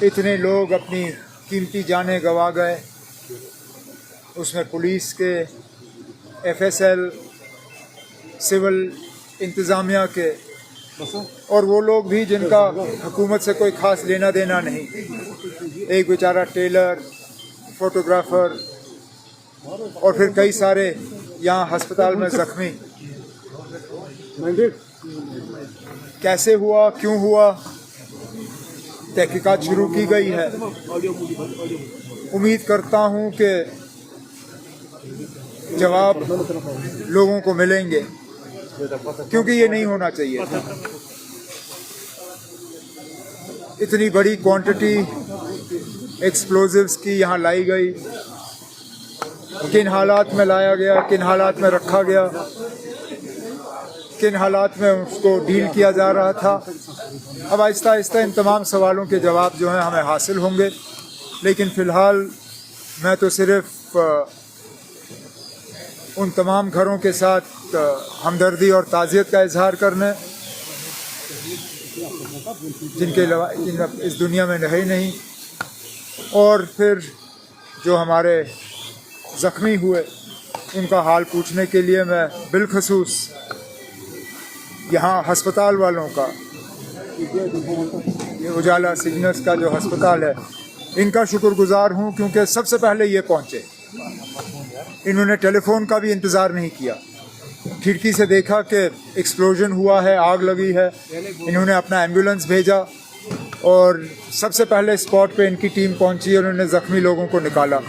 इतने लोग अपनी कीमती जानें गंवा गए, उसमें पुलिस के, एफएसएल, सिविल इंतज़ामिया के और वो लोग भी जिनका हुकूमत से कोई ख़ास लेना देना नहीं। एक बेचारा टेलर, फोटोग्राफ़र और फिर कई सारे यहाँ अस्पताल में ज़ख्मी। कैसे हुआ, क्यों हुआ, तहकीकात शुरू की गई है। उम्मीद करता हूँ कि जवाब लोगों को मिलेंगे, क्योंकि ये नहीं होना चाहिए था। इतनी बड़ी क्वांटिटी एक्सप्लोजिव्स की यहाँ लाई गई, किन हालात में लाया गया, किन हालात में रखा गया, किन हालात में उसको डील किया जा रहा था। अब आहिस्ता आहिस्ता इन तमाम सवालों के जवाब जो हैं हमें हासिल होंगे, लेकिन फ़िलहाल मैं तो सिर्फ उन तमाम घरों के साथ हमदर्दी और ताज़ियत का इजहार करने, जिनके इस दुनिया में रहे नहीं, और फिर जो हमारे ज़ख्मी हुए उनका हाल पूछने के लिए मैं बिलखसूस यहाँ अस्पताल वालों का, ये उजाला सिग्नल्स का जो अस्पताल है, इनका शुक्रगुजार हूँ, क्योंकि सबसे पहले ये पहुँचे। इन्होंने टेलीफोन का भी इंतज़ार नहीं किया, खिड़की से देखा कि एक्सप्लोजन हुआ है, आग लगी है, इन्होंने अपना एम्बुलेंस भेजा और सबसे पहले स्पॉट पे इनकी टीम पहुंची और उन्होंने ज़ख्मी लोगों को निकाला।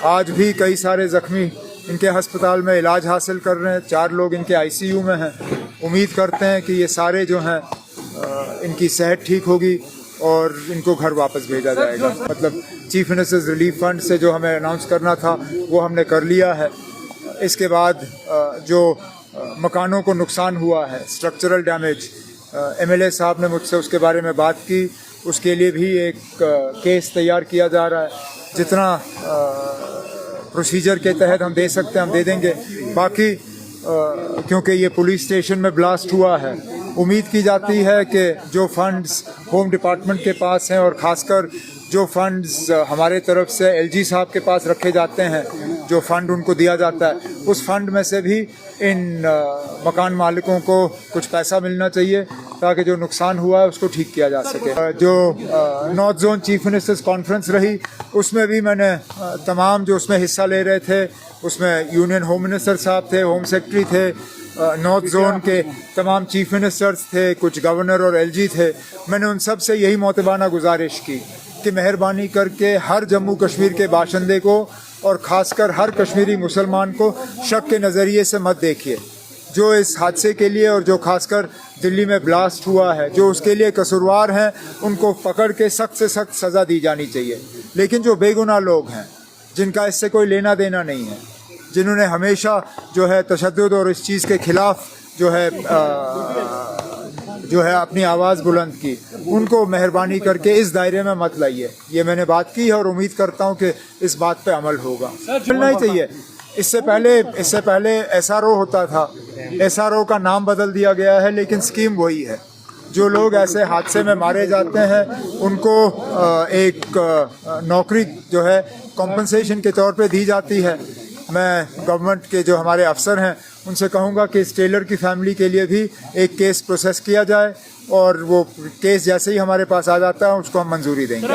आज भी कई सारे ज़ख्मी इनके अस्पताल में इलाज हासिल कर रहे हैं, 4 लोग इनके आईसीयू में हैं। उम्मीद करते हैं कि ये सारे जो हैं इनकी सेहत ठीक होगी और इनको घर वापस भेजा जाएगा। मतलब चीफ मिनिस्टर्स रिलीफ फंड से जो हमें अनाउंस करना था वो हमने कर लिया है। इसके बाद जो मकानों को नुकसान हुआ है, स्ट्रक्चरल डैमेज, एमएलए साहब ने मुझसे उसके बारे में बात की, उसके लिए भी एक केस तैयार किया जा रहा है। जितना प्रोसीजर के तहत हम दे सकते हैं हम दे देंगे। बाकी क्योंकि ये पुलिस स्टेशन में ब्लास्ट हुआ है, उम्मीद की जाती है कि जो फंड्स होम डिपार्टमेंट के पास हैं और ख़ासकर जो फंड्स हमारे तरफ से एलजी साहब के पास रखे जाते हैं, जो फ़ंड उनको दिया जाता है, उस फंड में से भी इन मकान मालिकों को कुछ पैसा मिलना चाहिए ताकि जो नुकसान हुआ है उसको ठीक किया जा सके। जो north zone chief ministers conference रही, उसमें भी मैंने तमाम जो उसमें हिस्सा ले रहे थे, उसमें यूनियन होम मिनिस्टर साहब थे, होम सेक्रेटरी थे, नॉर्थ जोन के तमाम चीफ मिनिस्टर्स थे, कुछ गवर्नर और एलजी थे। मैंने उन सब से यही मोतबाना गुजारिश की कि मेहरबानी करके हर जम्मू कश्मीर के बाशिंदे को और ख़ासकर हर कश्मीरी मुसलमान को शक के नज़रिए से मत देखिए। जो इस हादसे के लिए और जो खासकर दिल्ली में ब्लास्ट हुआ है, जो उसके लिए कसूरवार हैं, उनको पकड़ के सख्त से सख्त सज़ा दी जानी चाहिए। लेकिन जो बेगुनाह लोग हैं, जिनका इससे कोई लेना देना नहीं है, जिन्होंने हमेशा जो है तशद्दुद और इस चीज़ के ख़िलाफ़ जो है अपनी आवाज़ बुलंद की, उनको मेहरबानी करके इस दायरे में मत लाइए। ये मैंने बात की है और उम्मीद करता हूँ कि इस बात पे अमल होगा। मिलना ही चाहिए। इससे पहले एसआरओ होता था, एसआरओ का नाम बदल दिया गया है, लेकिन स्कीम वही है। जो लोग ऐसे हादसे में मारे जाते हैं उनको एक नौकरी जो है कॉम्पनसेशन के तौर पे दी जाती है। मैं गवर्नमेंट के जो हमारे अफसर हैं उनसे कहूँगा कि इस टेलर की फैमिली के लिए भी एक केस प्रोसेस किया जाए और वो केस जैसे ही हमारे पास आ जाता है उसको हम मंजूरी देंगे।